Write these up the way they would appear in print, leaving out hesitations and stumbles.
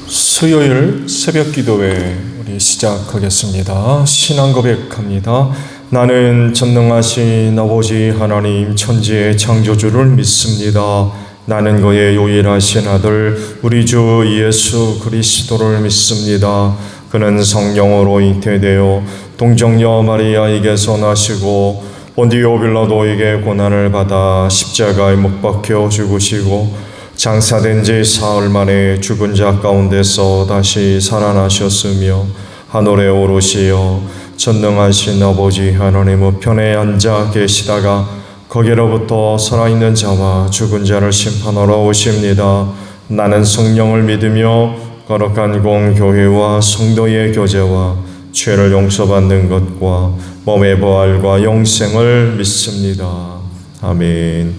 수요일 새벽 기도회 우리 시작하겠습니다. 신앙 고백합니다. 나는 전능하신 아버지 하나님 천지의 창조주를 믿습니다. 나는 그의 유일하신 아들 우리 주 예수 그리스도를 믿습니다. 그는 성령으로 잉태되어 동정녀 마리아에게서 나시고 본디오 빌라도에게 고난을 받아 십자가에 못 박혀 죽으시고 장사된 지 사흘 만에 죽은 자 가운데서 다시 살아나셨으며 하늘에 오르시어 전능하신 아버지 하나님 우편에 앉아 계시다가 거기로부터 살아있는 자와 죽은 자를 심판하러 오십니다. 나는 성령을 믿으며 거룩한 공교회와 성도의 교제와 죄를 용서받는 것과 몸의 부활과 영생을 믿습니다. 아멘.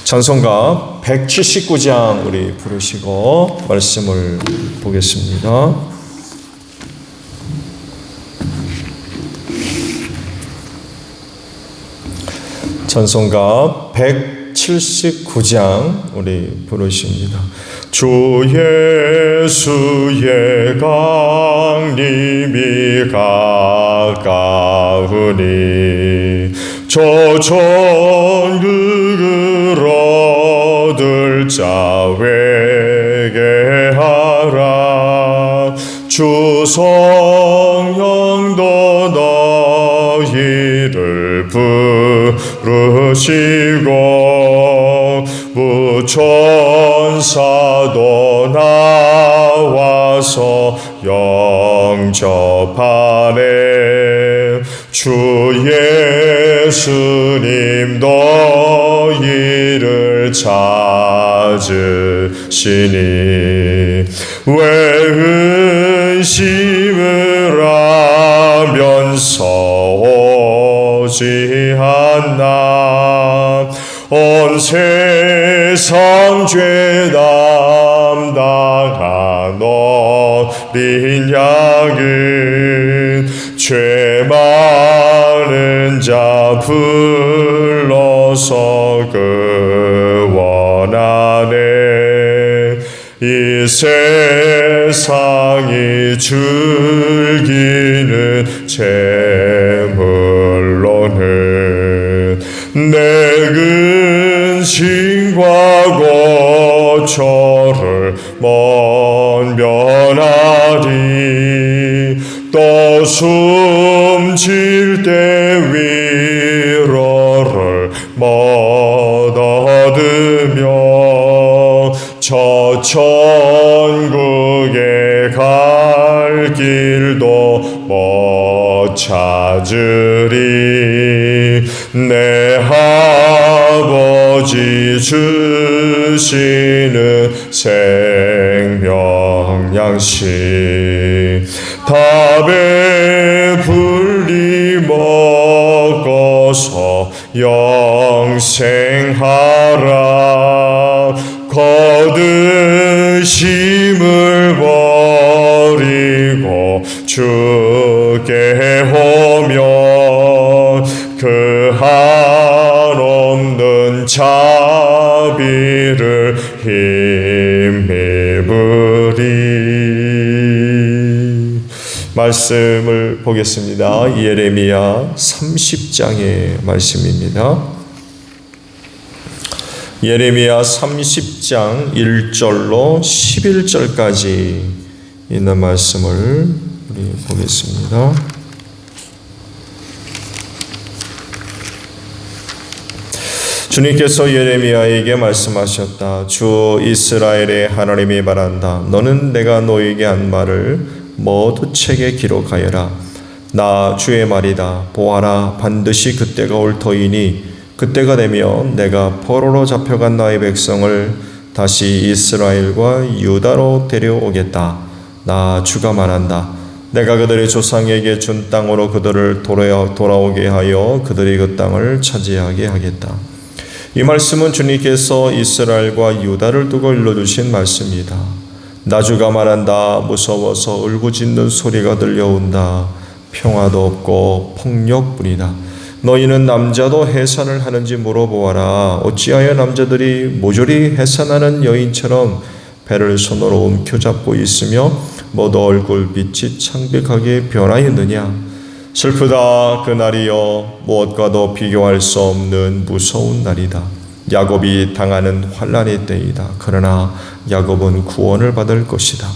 찬송가 179장 우리 부르시고 말씀을 보겠습니다. 찬송가 179장 우리 부르십니다. 주 예수의 강림이 가까우니 저 천국을 얻을 자 회개하라. 주 성령도 너희를 부르시고 무천사도 나와서 영접하네. 주 예수님 너희를 찾으시니 왜 의심을 하면서 오지 않나. 온 세상 죄 담당한 어린 양은 죄 많은 자 불러서 구원하네. 이 세상이 즐기는 재물로는 내 근심과 고초를 면하리. 또 숨쉴 때 위로를 못 얻으며 저 천국에 갈 길도 못 찾으리. 내 아버지 주시는 생명 양식 다 배불리 먹어서 영생하라. 거드심을 버리고 주께 오면 그 한없는 자비를 힘입으리. 말씀을 보겠습니다. 예레미야 30장의 말씀입니다. 예레미야 30장 1절로 11절까지 있는 말씀을 우리 보겠습니다. 주님께서 예레미야에게 말씀하셨다. 주 이스라엘의 하나님이 말한다. 너는 내가 너에게 한 말을 모두 책에 기록하여라. 나 주의 말이다. 보아라, 반드시 그때가 올 터이니 그때가 되면 내가 포로로 잡혀간 나의 백성을 다시 이스라엘과 유다로 데려오겠다. 나 주가 말한다. 내가 그들의 조상에게 준 땅으로 그들을 돌아오게 하여 그들이 그 땅을 차지하게 하겠다. 이 말씀은 주님께서 이스라엘과 유다를 두고 일러주신 말씀이다. 나 주가 말한다. 무서워서 울부짖는 소리가 들려온다. 평화도 없고 폭력뿐이다. 너희는 남자도 해산을 하는지 물어보아라. 어찌하여 남자들이 모조리 해산하는 여인처럼 배를 손으로 움켜잡고 있으며 모두 얼굴빛이 창백하게 변하였느냐. 슬프다 그 날이여, 무엇과도 비교할 수 없는 무서운 날이다. 야곱이 당하는 환난의 때이다. 그러나 야곱은 구원을 받을 것이다.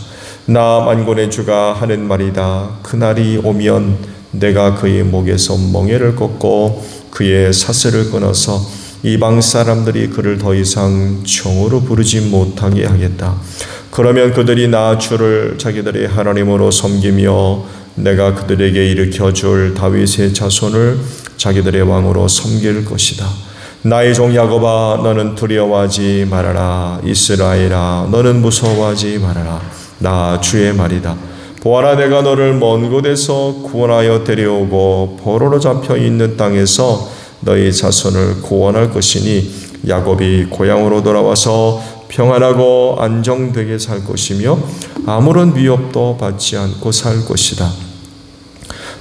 나 만군의 주가 하는 말이다. 그날이 오면 내가 그의 목에서 멍에를 꺾고 그의 사슬을 끊어서 이방 사람들이 그를 더 이상 종으로 부르지 못하게 하겠다. 그러면 그들이 나 주를 자기들의 하나님으로 섬기며 내가 그들에게 일으켜 줄 다윗의 자손을 자기들의 왕으로 섬길 것이다. 나의 종 야곱아, 너는 두려워하지 말아라. 이스라엘아, 너는 무서워하지 말아라. 나 주의 말이다. 보아라, 내가 너를 먼 곳에서 구원하여 데려오고 포로로 잡혀 있는 땅에서 너희 자손을 구원할 것이니 야곱이 고향으로 돌아와서 평안하고 안정되게 살 것이며 아무런 위협도 받지 않고 살 것이다.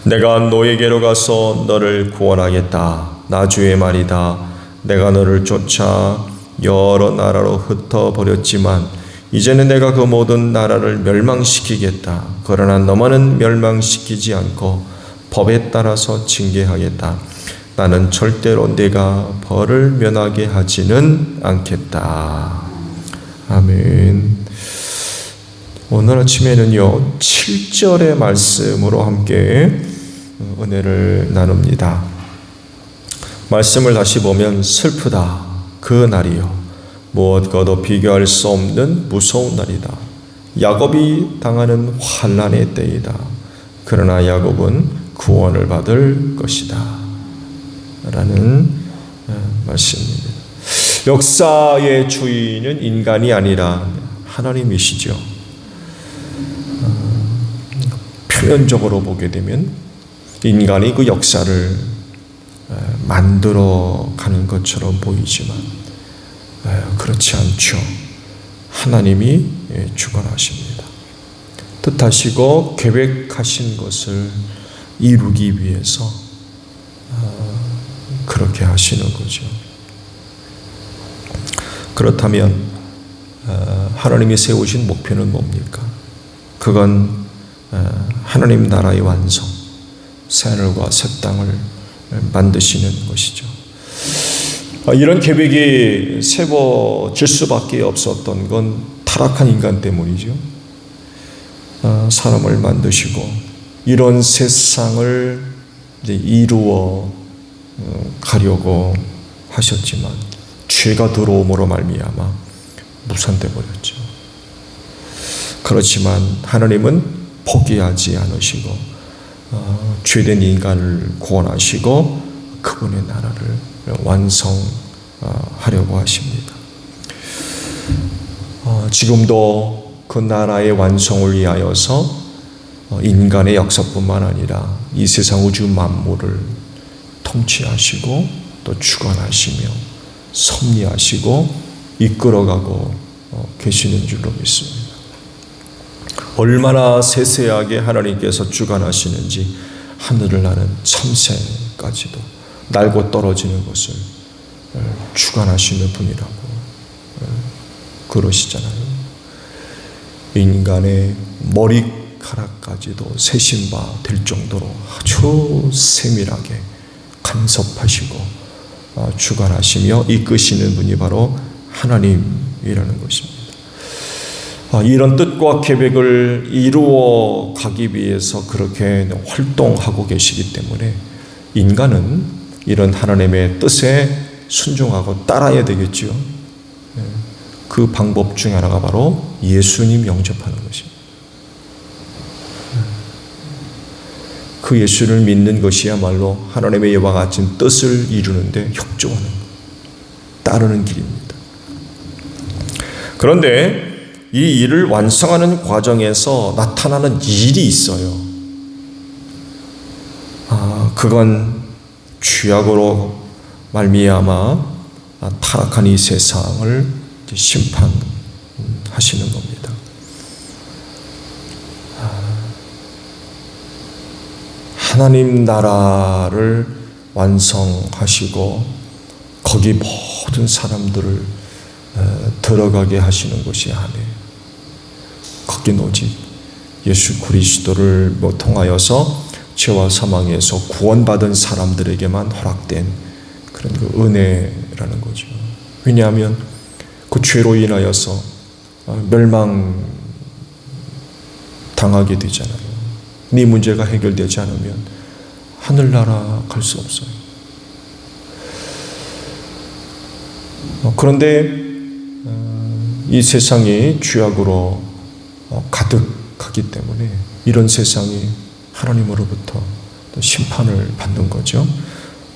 내가 너에게로 가서 너를 구원하겠다. 나 주의 말이다. 내가 너를 쫓아 여러 나라로 흩어버렸지만 이제는 내가 그 모든 나라를 멸망시키겠다. 그러나 너만은 멸망시키지 않고 법에 따라서 징계하겠다. 나는 절대로 네가 벌을 면하게 하지는 않겠다. 아멘. 오늘 아침에는요 7절의 말씀으로 함께 은혜를 나눕니다. 말씀을 다시 보면 슬프다 그 날이요, 무엇과도 비교할 수 없는 무서운 날이다. 야곱이 당하는 환난의 때이다. 그러나 야곱은 구원을 받을 것이다 라는 말씀입니다. 역사의 주인은 인간이 아니라 하나님이시죠. 표면적으로 보게 되면 인간이 그 역사를 만들어 가는 것처럼 보이지만 그렇지 않죠. 하나님이 주관하십니다. 뜻하시고 계획하신 것을 이루기 위해서 그렇게 하시는 거죠. 그렇다면 하나님이 세우신 목표는 뭡니까? 그건 하나님 나라의 완성, 새하늘과 새 땅을 만드시는 것이죠. 이런 계획이 세워질 수밖에 없었던 건 타락한 인간 때문이죠. 사람을 만드시고 이런 세상을 이제 이루어 가려고 하셨지만 죄가 들어옴으로 말미암아 무산돼 버렸죠. 그렇지만 하나님은 포기하지 않으시고 죄된 인간을 구원하시고 그분의 나라를 완성하려고 하십니다. 지금도 그 나라의 완성을 위하여서 인간의 역사뿐만 아니라 이 세상 우주 만물을 통치하시고 또 주관하시며 섭리하시고 이끌어가고 계시는 줄로 믿습니다. 얼마나 세세하게 하나님께서 주관하시는지 하늘을 나는 참새까지도 날고 떨어지는 것을 주관하시는 분이라고 그러시잖아요. 인간의 머리카락까지도 세신 바 될 정도로 아주 세밀하게 간섭하시고 주관하시며 이끄시는 분이 바로 하나님이라는 것입니다. 이런 뜻과 계획을 이루어 가기 위해서 그렇게 활동하고 계시기 때문에 인간은 이런 하나님의 뜻에 순종하고 따라야 되겠죠. 그 방법 중 하나가 바로 예수님 영접하는 것입니다. 그 예수를 믿는 것이야말로 하나님의 이와 같은 뜻을 이루는데 협조하는, 따르는 길입니다. 그런데 이 일을 완성하는 과정에서 나타나는 일이 있어요. 그건 죄악으로 말미암아 타락한 이 세상을 심판하시는 겁니다. 하나님 나라를 완성하시고 거기 모든 사람들을 들어가게 하시는 것이 아니에요. 거긴 오직 예수 그리스도를 통하여서 죄와 사망에서 구원받은 사람들에게만 허락된 그런 그 은혜라는 거죠. 왜냐하면 그 죄로 인하여서 멸망 당하게 되잖아요. 네 문제가 해결되지 않으면 하늘나라 갈 수 없어요. 그런데 이 세상이 죄악으로 가득하기 때문에 이런 세상이 하나님으로부터 또 심판을 받는 거죠.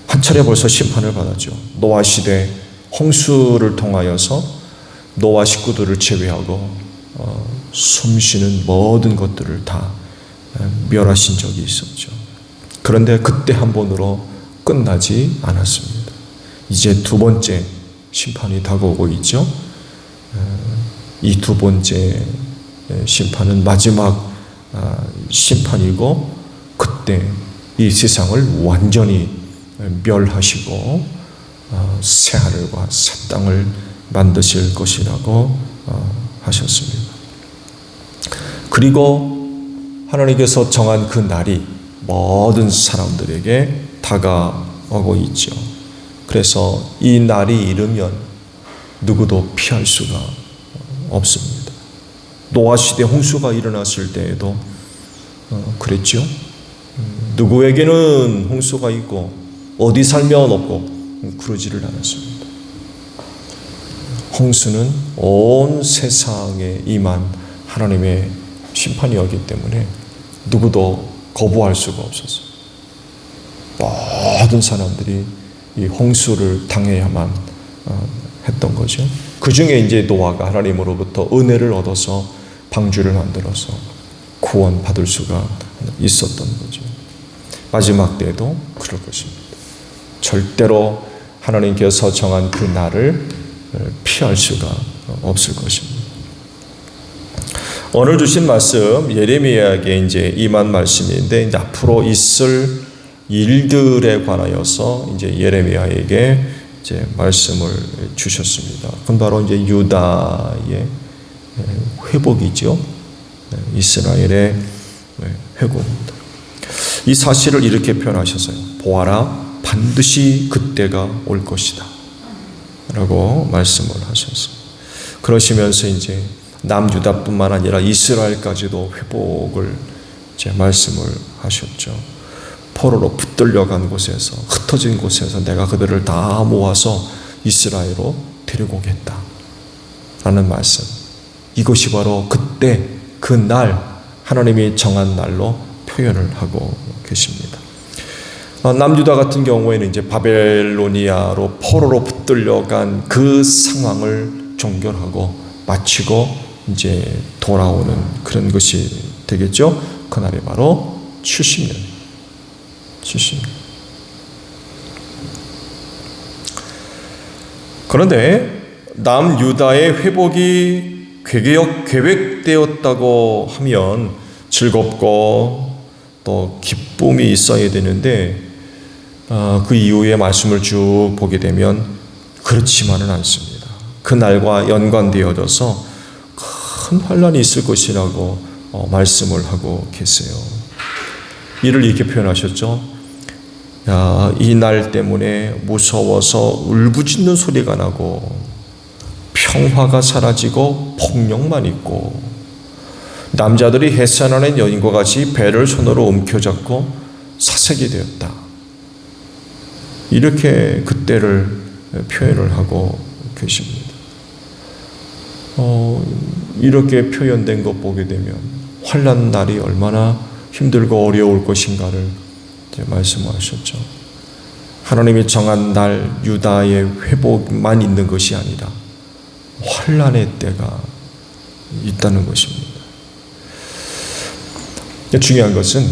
한 차례 벌써 심판을 받았죠. 노아 시대 홍수를 통하여서 노아 식구들을 제외하고 숨쉬는 모든 것들을 다 멸하신 적이 있었죠. 그런데 그때 한 번으로 끝나지 않았습니다. 이제 두 번째 심판이 다가오고 있죠. 이 두 번째 심판은 마지막 심판이고, 그때 이 세상을 완전히 멸하시고 새 하늘과 새 땅을 만드실 것이라고 하셨습니다. 그리고 하나님께서 정한 그 날이 모든 사람들에게 다가오고 있죠. 그래서 이 날이 이르면 누구도 피할 수가 없습니다. 노아 시대 홍수가 일어났을 때에도 그랬죠. 누구에게는 홍수가 있고 어디 살면 없고 그러지를 않았습니다. 홍수는 온 세상에 임한 하나님의 심판이었기 때문에 누구도 거부할 수가 없었어요. 모든 사람들이 이 홍수를 당해야만 했던 거죠. 그 중에 이제 노아가 하나님으로부터 은혜를 얻어서 방주를 만들어서 구원받을 수가 있었던 거죠. 마지막 때도 그럴 것입니다. 절대로 하나님께서 정한 그 날을 피할 수가 없을 것입니다. 오늘 주신 말씀 예레미야에게 이제 임한 말씀인데, 이제 앞으로 있을 일들에 관하여서 이제 예레미야에게 이제 말씀을 주셨습니다. 그건 바로 이제 유다의 회복이죠. 이스라엘의 회복입니다. 이 사실을 이렇게 표현하셨어요. 보아라, 반드시 그때가 올 것이다 라고 말씀을 하셨어요. 그러시면서 이제 남유다뿐만 아니라 이스라엘까지도 회복을 이제 말씀을 하셨죠. 포로로 붙들려간 곳에서, 흩어진 곳에서 내가 그들을 다 모아서 이스라엘로 데리고 오겠다 라는 말씀. 이것이 바로 그때 그 날, 하나님이 정한 날로 표현을 하고 계십니다. 남유다 같은 경우에는 이제 바벨로니아로 포로로 붙들려간 그 상황을 종결하고 마치고 이제 돌아오는 그런 것이 되겠죠. 그날이 바로 70년. 그런데 남유다의 회복이 계획되었다고 하면 즐겁고 또 기쁨이 있어야 되는데, 그 이후의 말씀을 쭉 보게 되면 그렇지만은 않습니다. 그 날과 연관되어져서 큰 환란이 있을 것이라고 말씀을 하고 계세요. 이를 이렇게 표현하셨죠. 이 날 때문에 무서워서 울부짖는 소리가 나고 평화가 사라지고 폭력만 있고 남자들이 해산하는 여인과 같이 배를 손으로 움켜잡고 사색이 되었다. 이렇게 그때를 표현을 하고 계십니다. 이렇게 표현된 것 보게 되면 환난 날이 얼마나 힘들고 어려울 것인가를 말씀하셨죠. 하나님이 정한 날 유다의 회복만 있는 것이 아니라 환난의 때가 있다는 것입니다. 중요한 것은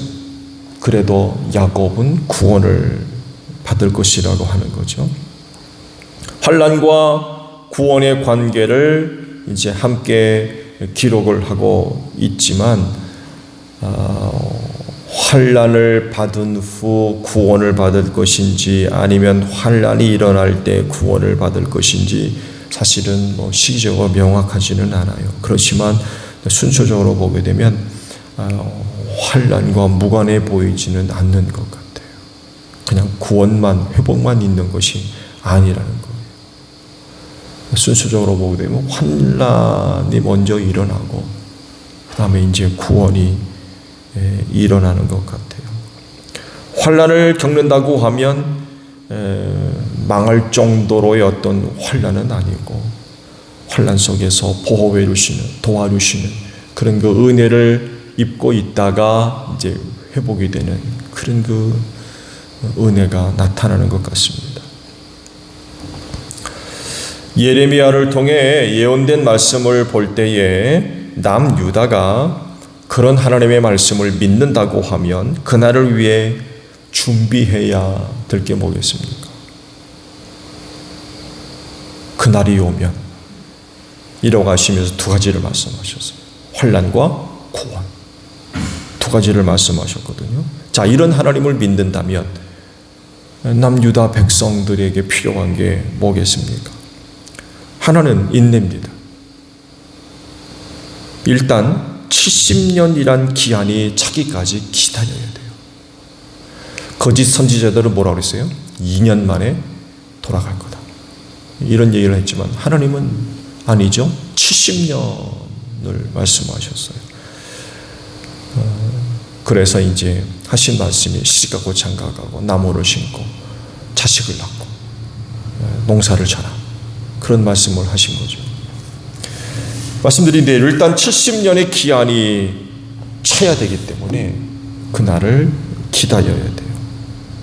그래도 야곱은 구원을 받을 것이라고 하는 거죠. 환난과 구원의 관계를 이제 함께 기록을 하고 있지만, 환난을 받은 후 구원을 받을 것인지 아니면 환난이 일어날 때 구원을 받을 것인지 사실은 시기적으로 명확하지는 않아요. 그렇지만 순서적으로 보게 되면 환난과 무관해 보이지는 않는 것 같아요. 그냥 구원만, 회복만 있는 것이 아니라는 거예요. 순서적으로 보게 되면 환난이 먼저 일어나고 그 다음에 이제 구원이 일어나는 것 같아요. 환난을 겪는다고 하면 망할 정도로의 어떤 환난은 아니고 환난 속에서 보호해 주시는, 도와주시는 그런 그 은혜를 입고 있다가 이제 회복이 되는 그런 그 은혜가 나타나는 것 같습니다. 예레미야를 통해 예언된 말씀을 볼 때에 남유다가 그런 하나님의 말씀을 믿는다고 하면 그날을 위해 준비해야 될 게 뭐겠습니까? 그날이 오면 이라고 하시면서 두 가지를 말씀하셨어요. 환난과 구원. 두 가지를 말씀하셨거든요. 자, 이런 하나님을 믿는다면 남유다 백성들에게 필요한 게 뭐겠습니까? 하나는 인내입니다. 일단 70년이란 기한이 차기까지 기다려야 돼요. 거짓 선지자들은 뭐라고 그랬어요? 2년 만에 돌아갈 거다. 이런 얘기를 했지만 하나님은 아니죠. 70년을 말씀하셨어요. 그래서 이제 하신 말씀이 시집가고 장가가고 나무를 심고 자식을 낳고 농사를 져라. 그런 말씀을 하신 거죠. 말씀드린 대로 일단 70년의 기한이 차야 되기 때문에 그날을 기다려야 돼요.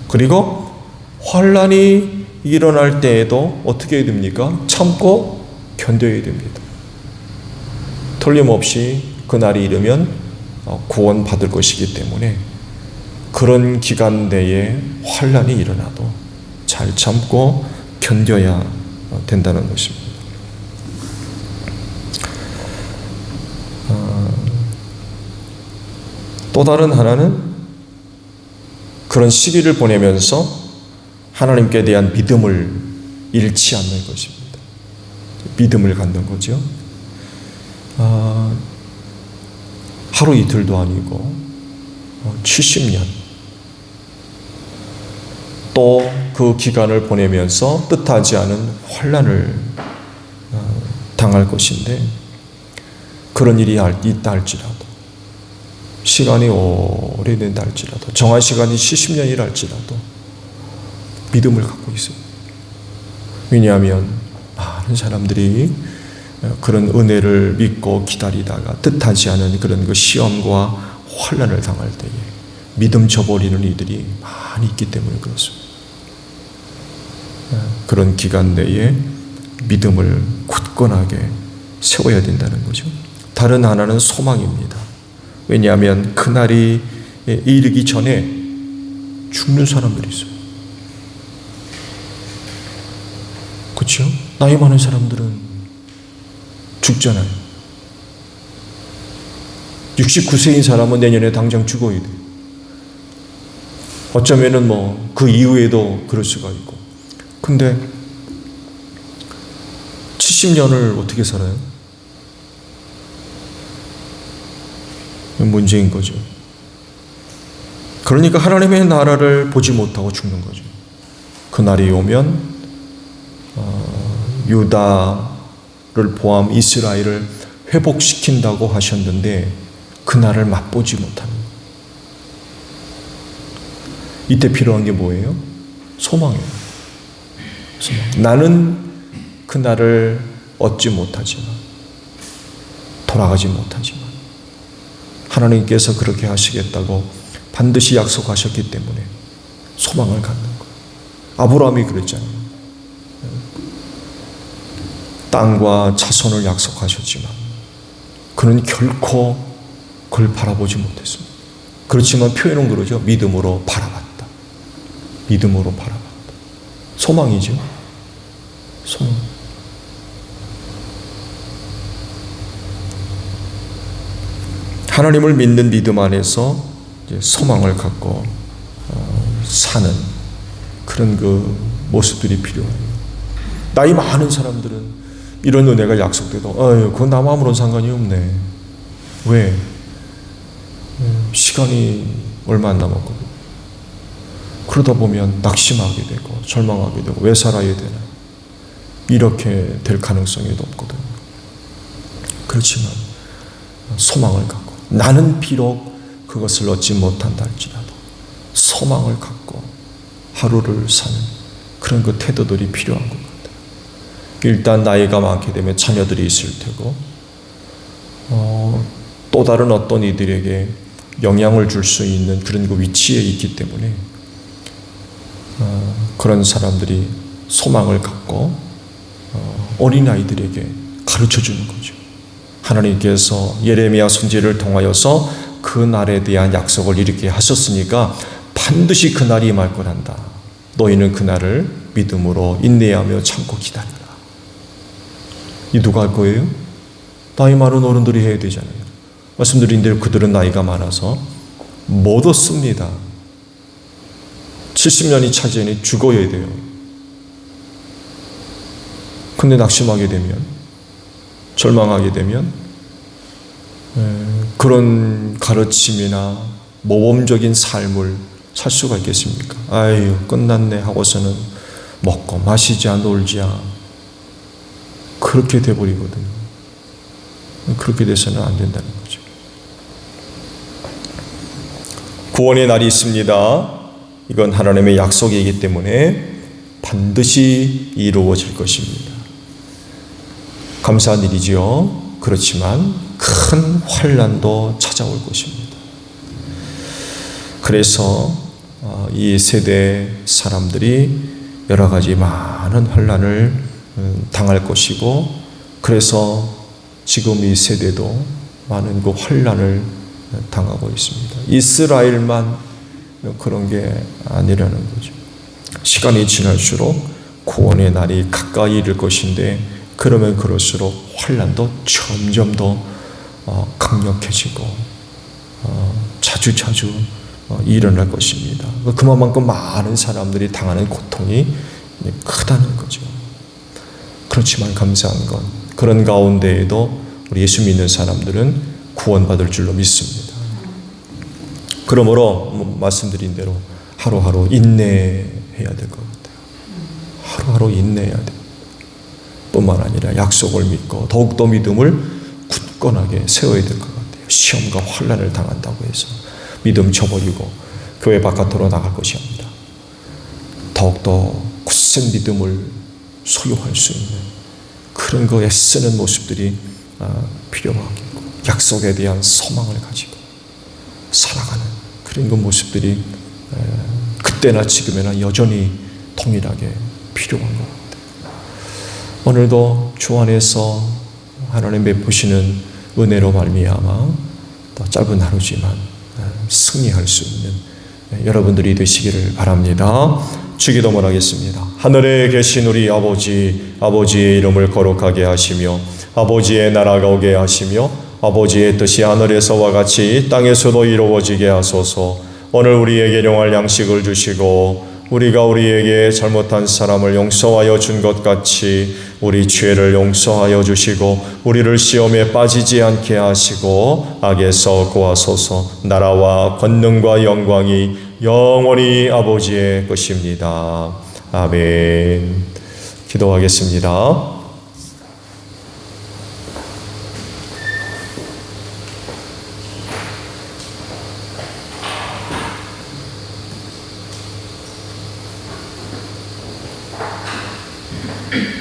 그리고 환난이 일어날 때에도 어떻게 해야 됩니까? 참고 견뎌야 됩니다. 틀림없이 그날이 이르면 구원받을 것이기 때문에 그런 기간 내에 환난이 일어나도 잘 참고 견뎌야 된다는 것입니다. 또 다른 하나는 그런 시기를 보내면서 하나님께 대한 믿음을 잃지 않는 것입니다. 믿음을 갖는 거죠. 하루 이틀도 아니고 70년 또 그 기간을 보내면서 뜻하지 않은 환난을 당할 것인데 그런 일이 있다 할지라도 시간이 오래된다 할지라도 정한 시간이 70년이라 할지라도 믿음을 갖고 있어요. 왜냐하면 많은 사람들이 그런 은혜를 믿고 기다리다가 뜻하지 않은 그런 그 시험과 환난을 당할 때에 믿음 저버리는 이들이 많이 있기 때문에 그렇습니다. 그런 기간 내에 믿음을 굳건하게 세워야 된다는 거죠. 다른 하나는 소망입니다. 왜냐하면 그날이 이르기 전에 죽는 사람들이 있어요. 그렇죠? 나이 많은 사람들은 죽잖아요. 69세인 사람은 내년에 당장 죽어야 돼요. 어쩌면은 그 이후에도 그럴 수가 있고. 근데 70년을 어떻게 살아요? 문제인 거죠. 그러니까 하나님의 나라를 보지 못하고 죽는 거죠. 그 날이 오면 유다를 포함 이스라엘을 회복시킨다고 하셨는데 그 날을 맛보지 못합니다. 이때 필요한 게 뭐예요? 소망이에요. 소망. 나는 그 날을 얻지 못하지만 돌아가지 못하지만 하나님께서 그렇게 하시겠다고 반드시 약속하셨기 때문에 소망을 갖는 거예요. 아브라함이 그랬잖아요. 땅과 자손을 약속하셨지만 그는 결코 그걸 바라보지 못했습니다. 그렇지만 표현은 그러죠. 믿음으로 바라봤다. 믿음으로 바라봤다. 소망이죠. 소망. 하나님을 믿는 믿음 안에서 이제 소망을 갖고 사는 그런 그 모습들이 필요해요. 나이 많은 사람들은 이런 은혜가 약속돼도 그건 나와 아무런 상관이 없네. 왜? 시간이 얼마 안 남았거든요. 그러다 보면 낙심하게 되고 절망하게 되고 왜 살아야 되나? 이렇게 될 가능성이 높거든요. 그렇지만 소망을 갖고 나는 비록 그것을 얻지 못한다 할지라도 소망을 갖고 하루를 사는 그런 그 태도들이 필요한 것 같아요. 일단 나이가 많게 되면 자녀들이 있을 테고 또 다른 어떤 이들에게 영향을 줄 수 있는 그런 그 위치에 있기 때문에 그런 사람들이 소망을 갖고 어린아이들에게 가르쳐주는 거죠. 하나님께서 예레미야 선지자를 통하여서 그 날에 대한 약속을 이렇게 하셨으니까 반드시 그 날이 임할 거란다. 너희는 그 날을 믿음으로 인내하며 참고 기다리라. 이 누가 할 거예요? 나이 많은 어른들이 해야 되잖아요. 말씀드린 대로 그들은 나이가 많아서 못 얻습니다. 70년이 차지하니 죽어야 돼요. 근데 낙심하게 되면, 절망하게 되면 그런 가르침이나 모범적인 삶을 살 수가 있겠습니까? 아유 끝났네 하고서는 먹고 마시자 놀자 그렇게 돼버리거든요. 그렇게 돼서는 안 된다는 거죠. 구원의 날이 있습니다. 이건 하나님의 약속이기 때문에 반드시 이루어질 것입니다. 감사한 일이지요. 그렇지만 큰 환난도 찾아올 것입니다. 그래서 이 세대 사람들이 여러 가지 많은 환난을 당할 것이고, 그래서 지금 이 세대도 많은 그 환난을 당하고 있습니다. 이스라엘만 그런 게 아니라는 거죠. 시간이 지날수록 구원의 날이 가까이 이를 것인데, 그러면 그럴수록 환난도 점점 더 강력해지고 자주자주 일어날 것입니다. 그만큼 많은 사람들이 당하는 고통이 크다는 거죠. 그렇지만 감사한 건 그런 가운데에도 우리 예수 믿는 사람들은 구원받을 줄로 믿습니다. 그러므로 말씀드린 대로 하루하루 인내해야 될 것 같아요. 하루하루 인내해야 돼요. 뿐만 아니라 약속을 믿고 더욱더 믿음을 굳건하게 세워야 될 것 같아요. 시험과 환난을 당한다고 해서 믿음 저버리고 교회 바깥으로 나갈 것이 아니라 더욱더 굳센 믿음을 소유할 수 있는 그런 거 애쓰는 모습들이 필요하겠고, 약속에 대한 소망을 가지고 살아가는 그런 그 모습들이 그때나 지금이나 여전히 동일하게 필요한 것 같아요. 오늘도 주 안에서 하나님 베푸시는 은혜로 말미암아 또 짧은 하루지만 승리할 수 있는 여러분들이 되시기를 바랍니다. 주기도문 하겠습니다. 하늘에 계신 우리 아버지, 아버지의 이름을 거룩하게 하시며 아버지의 나라가 오게 하시며 아버지의 뜻이 하늘에서와 같이 땅에서도 이루어지게 하소서. 오늘 우리에게 일용할 양식을 주시고 우리가 우리에게 잘못한 사람을 용서하여 준 것 같이 우리 죄를 용서하여 주시고 우리를 시험에 빠지지 않게 하시고 악에서 구하소서. 나라와 권능과 영광이 영원히 아버지의 것입니다. 아멘. 기도하겠습니다.